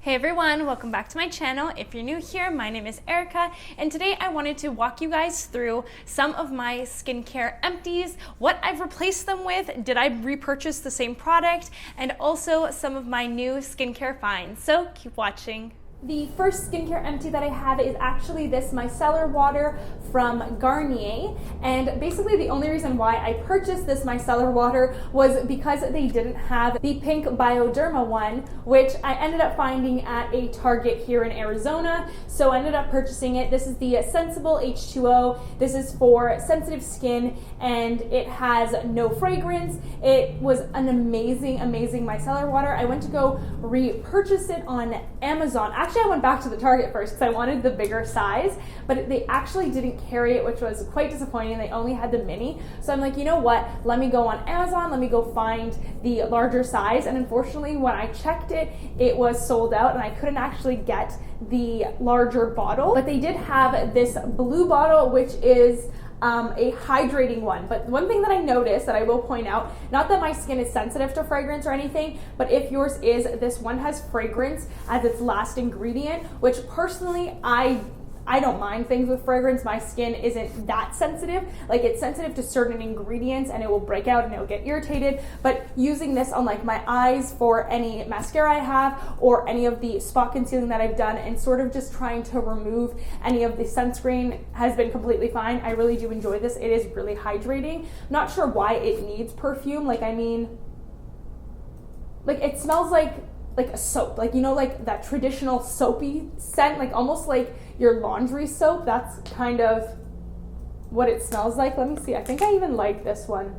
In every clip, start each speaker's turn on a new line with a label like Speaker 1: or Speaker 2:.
Speaker 1: Hey everyone, welcome back to my channel. If you're new here, my name is Erika, and today I wanted to walk you guys through some of my skincare empties, what I've replaced them with, did I repurchase the same product, and also some of my new skincare finds. So keep watching. The first skincare empty that I have is actually this Micellar Water from Garnier, and basically the only reason why I purchased this Micellar Water was because they didn't have the pink Bioderma one, which I ended up finding at a Target here in Arizona, so I ended up purchasing it. This is the Sensible H2O. This is for sensitive skin, and it has no fragrance. It was an amazing micellar water. I went to go repurchase it on Amazon. Actually, I went back to the Target first because I wanted the bigger size, but they actually didn't carry it, which was quite disappointing. They only had the mini. So I'm like, you know what? Let me go on Amazon. Let me go find the larger size. And unfortunately, when I checked it, it was sold out and I couldn't actually get the larger bottle. But they did have this blue bottle, which is a hydrating one. But one thing that I noticed that I will point out, not that my skin is sensitive to fragrance or anything, but if yours is, this one has fragrance as its last ingredient, which personally I don't mind things with fragrance. My skin isn't that sensitive. Like, it's sensitive to certain ingredients and it will break out and it will get irritated. But using this on like my eyes for any mascara I have or any of the spot concealing that I've done and sort of just trying to remove any of the sunscreen has been completely fine. I really do enjoy this. It is really hydrating. Not sure why it needs perfume. Like, I mean, like it smells like a soap, like, you know, like that traditional soapy scent, like almost like your laundry soap. That's kind of what it smells like. Let me see. I think I even like this one.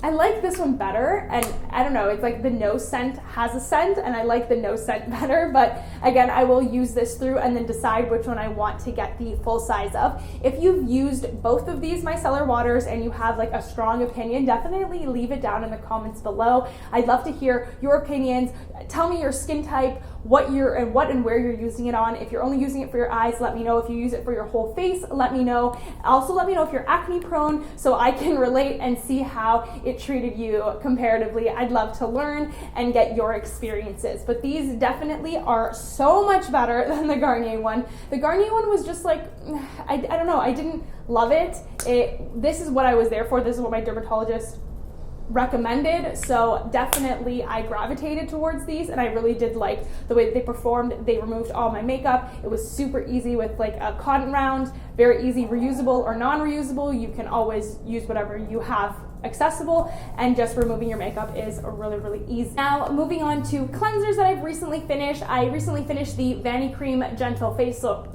Speaker 1: I like this one better, and I don't know, it's like the no scent has a scent, and I like the no scent better, but again, I will use this through and then decide which one I want to get the full size of. If you've used both of these micellar waters and you have like a strong opinion, definitely leave it down in the comments below. I'd love to hear your opinions. Tell me your skin type, what and where you're using it on. If you're only using it for your eyes, let me know. If you use it for your whole face, let me know. Also, let me know if you're acne prone so I can relate and see how it treated you comparatively. I'd love to learn and get your experiences. But these definitely are so much better than the Garnier one. The Garnier one was just like, I don't know, I didn't love it. This is what I was there for. This is what my dermatologist recommended, so definitely I gravitated towards these, and I really did like the way that they performed. They removed all my makeup. It was super easy with like a cotton round, very easy, reusable or non-reusable. You can always use whatever you have accessible, and just removing your makeup is really easy. Now, moving on to cleansers that I've recently finished. I recently finished the Vanny Cream Gentle Facial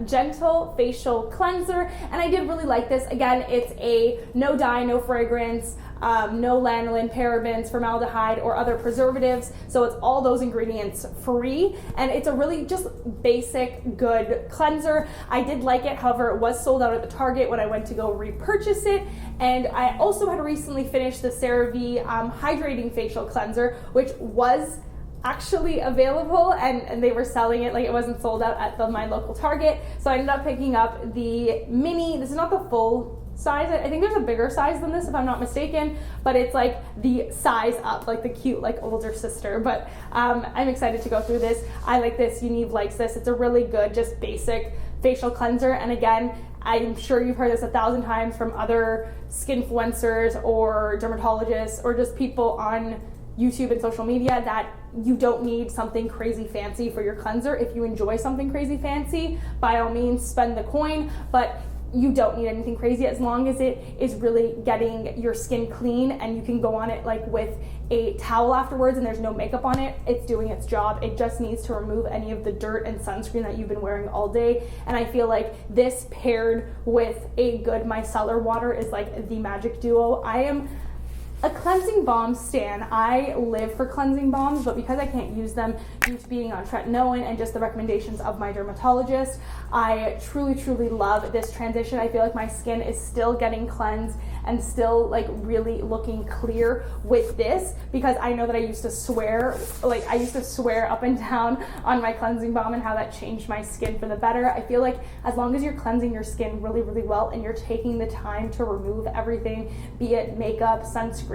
Speaker 1: Gentle Facial Cleanser, and I did really like this. Again, it's a no dye, no fragrance, no lanolin, parabens, formaldehyde, or other preservatives, so it's all those ingredients free, and it's a really just basic, good cleanser. I did like it, however, it was sold out at the Target when I went to go repurchase it, and I also had recently finished the CeraVe Hydrating Facial Cleanser, which was actually available, and they were selling it, like it wasn't sold out at my local Target, so I ended up picking up the mini. This is not the full size. I think there's a bigger size than this if I'm not mistaken, but it's like the size up, like the cute like older sister. But I'm excited to go through this. I like this. Unive likes this. It's a really good, just basic facial cleanser, and again, I'm sure you've heard this 1,000 times from other skinfluencers or dermatologists or just people on YouTube and social media that you don't need something crazy fancy for your cleanser. If you enjoy something crazy fancy, by all means spend the coin, but you don't need anything crazy as long as it is really getting your skin clean and you can go on it like with a towel afterwards and there's no makeup on it. It's doing its job. It just needs to remove any of the dirt and sunscreen that you've been wearing all day, and I feel like this paired with a good micellar water is like the magic duo. I am a cleansing balm stan. I live for cleansing balms, but because I can't use them due to being on tretinoin and just the recommendations of my dermatologist, I truly love this transition. I feel like my skin is still getting cleansed and still like really looking clear with this, because I know that I used to swear up and down on my cleansing balm and how that changed my skin for the better. I feel like as long as you're cleansing your skin really well and you're taking the time to remove everything, be it makeup, sunscreen,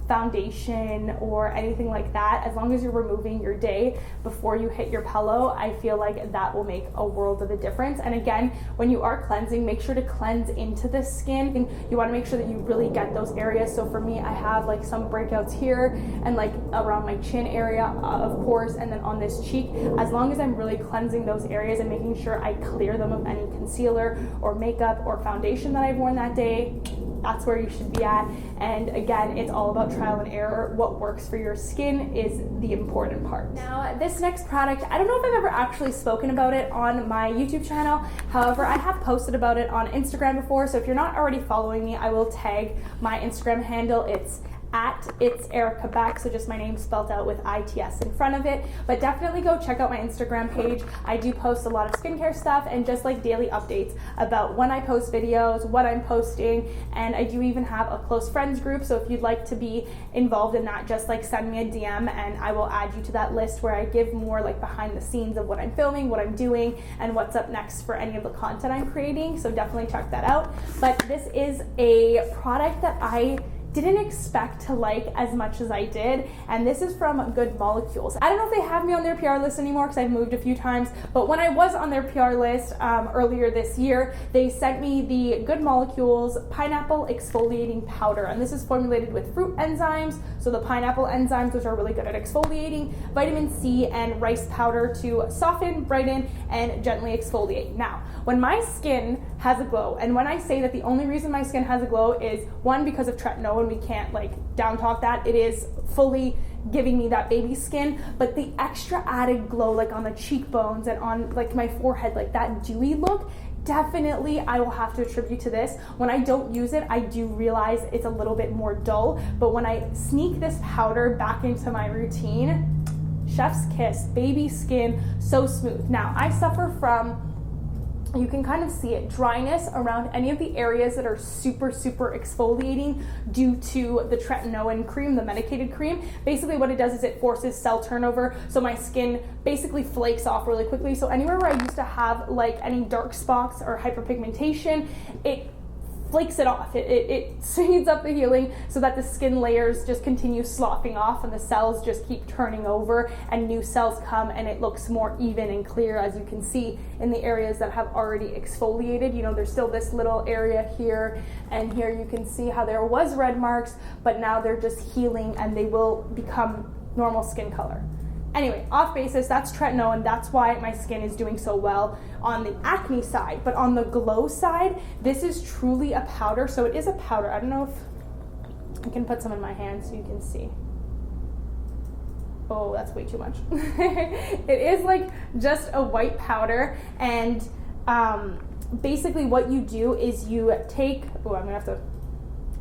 Speaker 1: foundation or anything like that, as long as you're removing your day before you hit your pillow, I feel like that will make a world of a difference. And again, when you are cleansing, make sure to cleanse into the skin, and you want to make sure that you really get those areas. So for me, I have like some breakouts here and like around my chin area, of course, and then on this cheek. As long as I'm really cleansing those areas and making sure I clear them of any concealer or makeup or foundation that I've worn that day, that's where you should be at. And again, it's all about trial and error. What works for your skin is the important part. Now, this next product, I don't know if I've ever actually spoken about it on my YouTube channel. However, I have posted about it on Instagram before. So if you're not already following me, I will tag my Instagram handle. It's Erika Beck, so just my name spelled out with ITS in front of it. But definitely go check out my Instagram page. I do post a lot of skincare stuff and just like daily updates about when I post videos, what I'm posting, and I do even have a close friends group. So if you'd like to be involved in that, just like send me a DM and I will add you to that list where I give more like behind the scenes of what I'm filming, what I'm doing, and what's up next for any of the content I'm creating. So definitely check that out. But this is a product that I didn't expect to like as much as I did, and this is from Good Molecules. I don't know if they have me on their PR list anymore because I've moved a few times, but when I was on their PR list earlier this year, they sent me the Good Molecules Pineapple Exfoliating Powder, and this is formulated with fruit enzymes, so the pineapple enzymes, which are really good at exfoliating, vitamin C, and rice powder to soften, brighten, and gently exfoliate. Now, when my skin has a glow, and when I say that the only reason my skin has a glow is one, because of tretinoin, we can't like down talk that, it is fully giving me that baby skin, but the extra added glow like on the cheekbones and on like my forehead, like that dewy look, definitely I will have to attribute to this. When I don't use it, I do realize it's a little bit more dull, but when I sneak this powder back into my routine, chef's kiss, baby skin, so smooth. Now, I suffer from, you can kind of see it, dryness around any of the areas that are super exfoliating due to the tretinoin cream, the medicated cream. Basically what it does is it forces cell turnover, so my skin basically flakes off really quickly. So anywhere where I used to have like any dark spots or hyperpigmentation, it flakes it off. It speeds up the healing so that the skin layers just continue sloughing off and the cells just keep turning over and new cells come and it looks more even and clear, as you can see in the areas that have already exfoliated. You know, there's still this little area here and here. You can see how there was red marks, but now they're just healing and they will become normal skin color. Anyway, off basis, that's tretinoin. That's why my skin is doing so well on the acne side. But on the glow side, this is truly a powder. So it is a powder. I don't know if I can put some in my hand so you can see. Oh, that's way too much. It is like just a white powder. And basically what you do is you take, oh, I'm gonna have to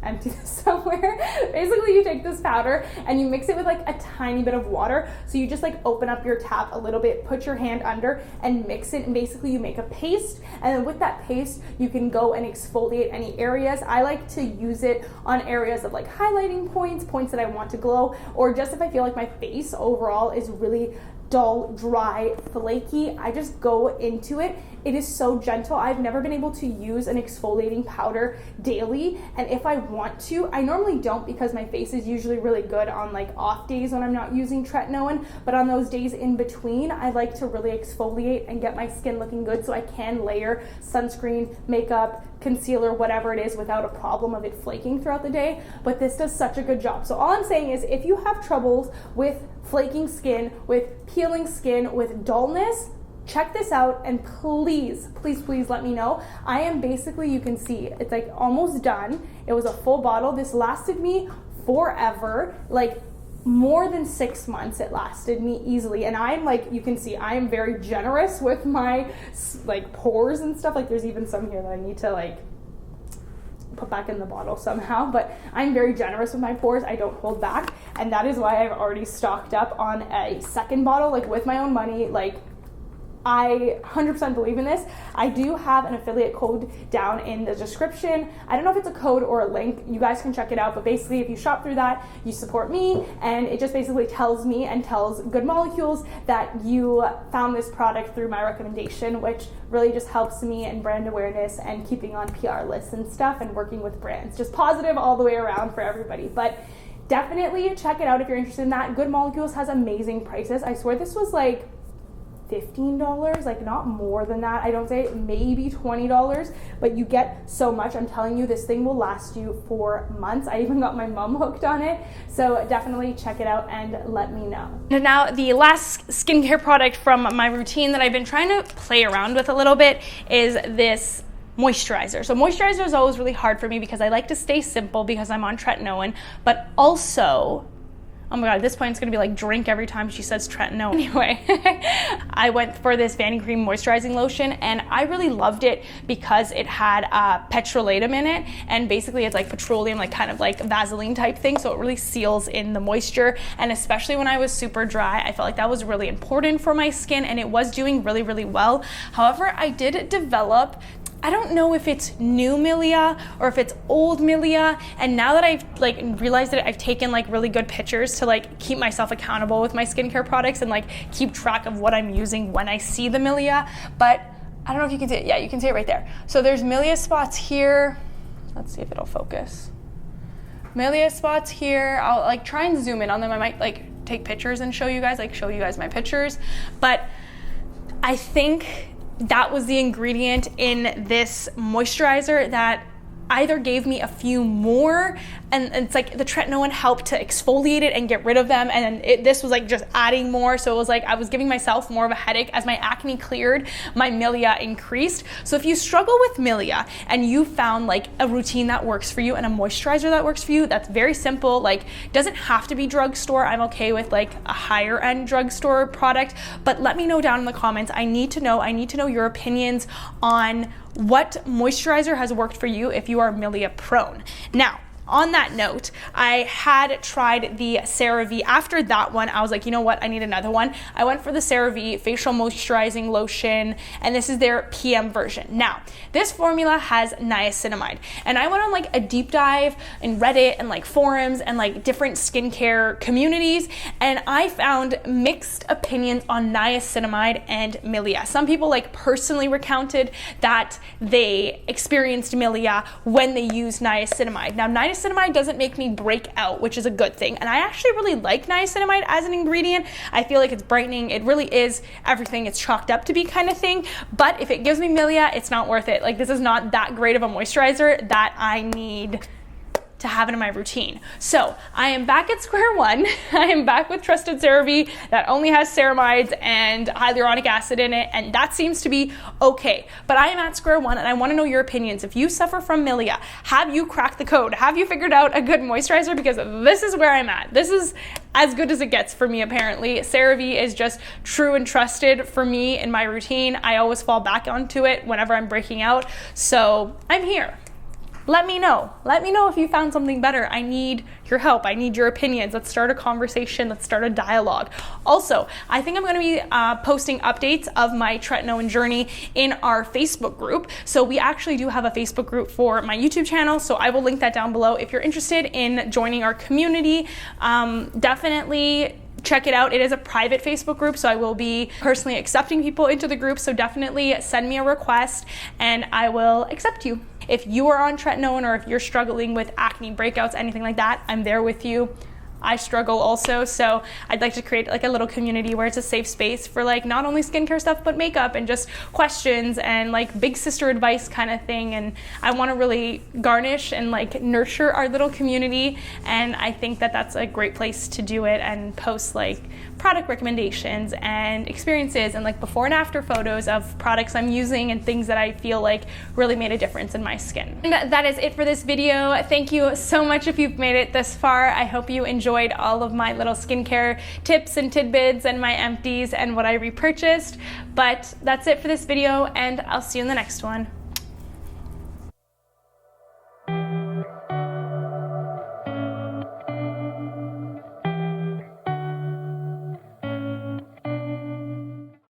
Speaker 1: empty this somewhere. Basically you take this powder and you mix it with like a tiny bit of water. So you just like open up your tap a little bit, put your hand under and mix it, and basically you make a paste, and then with that paste you can go and exfoliate any areas. I like to use it on areas of like highlighting points that I want to glow, or just if I feel like my face overall is really dull, dry, flaky, I just go into it. It is so gentle. I've never been able to use an exfoliating powder daily, and if I want to, I normally don't because my face is usually really good on like off days when I'm not using tretinoin, but on those days in between, I like to really exfoliate and get my skin looking good so I can layer sunscreen, makeup, concealer, whatever it is, without a problem of it flaking throughout the day. But this does such a good job. So all I'm saying is if you have troubles with flaking skin, with peeling skin, with dullness, check this out and please let me know. I am basically, you can see, it's like almost done. It was a full bottle. This lasted me forever, like more than 6 months it lasted me easily. And I'm like, you can see, I am very generous with my like pores and stuff. Like there's even some here that I need to like put back in the bottle somehow, but I'm very generous with my pores. I don't hold back, and that is why I've already stocked up on a second bottle, like with my own money. Like I 100% believe in this. I do have an affiliate code down in the description. I don't know if it's a code or a link. You guys can check it out. But basically, if you shop through that, you support me. And it just basically tells me and tells Good Molecules that you found this product through my recommendation, which really just helps me in brand awareness and keeping on PR lists and stuff and working with brands. Just positive all the way around for everybody. But definitely check it out if you're interested in that. Good Molecules has amazing prices. I swear this was like $15, like not more than that. I don't say, maybe $20, but you get so much. I'm telling you, this thing will last you for months. I even got my mom hooked on it. So definitely check it out and let me know. And now the last skincare product from my routine that I've been trying to play around with a little bit is this moisturizer. So moisturizer is always really hard for me because I like to stay simple because I'm on tretinoin, but also, oh my God, at this point it's gonna be like drink every time she says tretinoin. Anyway, I went for this Vanity Cream moisturizing lotion and I really loved it because it had petrolatum in it, and basically it's like petroleum, like kind of like Vaseline type thing, so it really seals in the moisture. And especially when I was super dry, I felt like that was really important for my skin, and it was doing really, really well. However, I did develop, I don't know if it's new milia or if it's old milia, and now that I've like realized it, I've taken like really good pictures to like keep myself accountable with my skincare products and like keep track of what I'm using when I see the milia. But I don't know if you can see it. Yeah, you can see it right there. So there's milia spots here. Let's see if it'll focus. Milia spots here. I'll like try and zoom in on them. I might like take pictures and show you guys my pictures. But I think that was the ingredient in this moisturizer that either gave me a few more, and it's like the tretinoin helped to exfoliate it and get rid of them, and this was like just adding more. So it was like I was giving myself more of a headache. As my acne cleared, my milia increased. So if you struggle with milia and you found like a routine that works for you and a moisturizer that works for you, that's very simple, like doesn't have to be drugstore. I'm okay with like a higher end drugstore product, but let me know down in the comments. I need to know your opinions on what moisturizer has worked for you if you are milia prone. Now, on that note, I had tried the CeraVe. After that one, I was like, you know what? I need another one. I went for the CeraVe Facial Moisturizing Lotion, and this is their PM version. Now, this formula has niacinamide, and I went on like a deep dive in Reddit and like forums and like different skincare communities, and I found mixed opinions on niacinamide and milia. Some people like personally recounted that they experienced milia when they used niacinamide. Now, niacinamide doesn't make me break out, which is a good thing. And I actually really like niacinamide as an ingredient. I feel like it's brightening. It really is everything it's chalked up to be kind of thing. But if it gives me milia, it's not worth it. Like, this is not that great of a moisturizer that I need to have it in my routine. So I am back at square one. I am back with trusted CeraVe that only has ceramides and hyaluronic acid in it, and that seems to be okay. But I am at square one, and I want to know your opinions. If you suffer from milia, have you cracked the code? Have you figured out a good moisturizer? Because this is where I'm at. This is as good as it gets for me, apparently. CeraVe is just true and trusted for me in my routine. I always fall back onto it whenever I'm breaking out. So I'm here. Let me know. Let me know if you found something better. I need your help. I need your opinions. Let's start a conversation. Let's start a dialogue. Also, I think I'm going to be posting updates of my tretinoin journey in our Facebook group. So we actually do have a Facebook group for my YouTube channel. So I will link that down below. If you're interested in joining our community, definitely check it out. It is a private Facebook group, so I will be personally accepting people into the group. So definitely send me a request and I will accept you. If you are on tretinoin or if you're struggling with acne breakouts, anything like that, I'm there with you. I struggle also, so I'd like to create like a little community where it's a safe space for like not only skincare stuff but makeup and just questions and like big sister advice kind of thing. And I want to really garnish and like nurture our little community, and I think that that's a great place to do it and post like product recommendations and experiences and like before and after photos of products I'm using and things that I feel like really made a difference in my skin. And that is it for this video. Thank you so much if you've made it this far. I hope you enjoyed all of my little skincare tips and tidbits and my empties and what I repurchased. But that's it for this video, and I'll see you in the next one.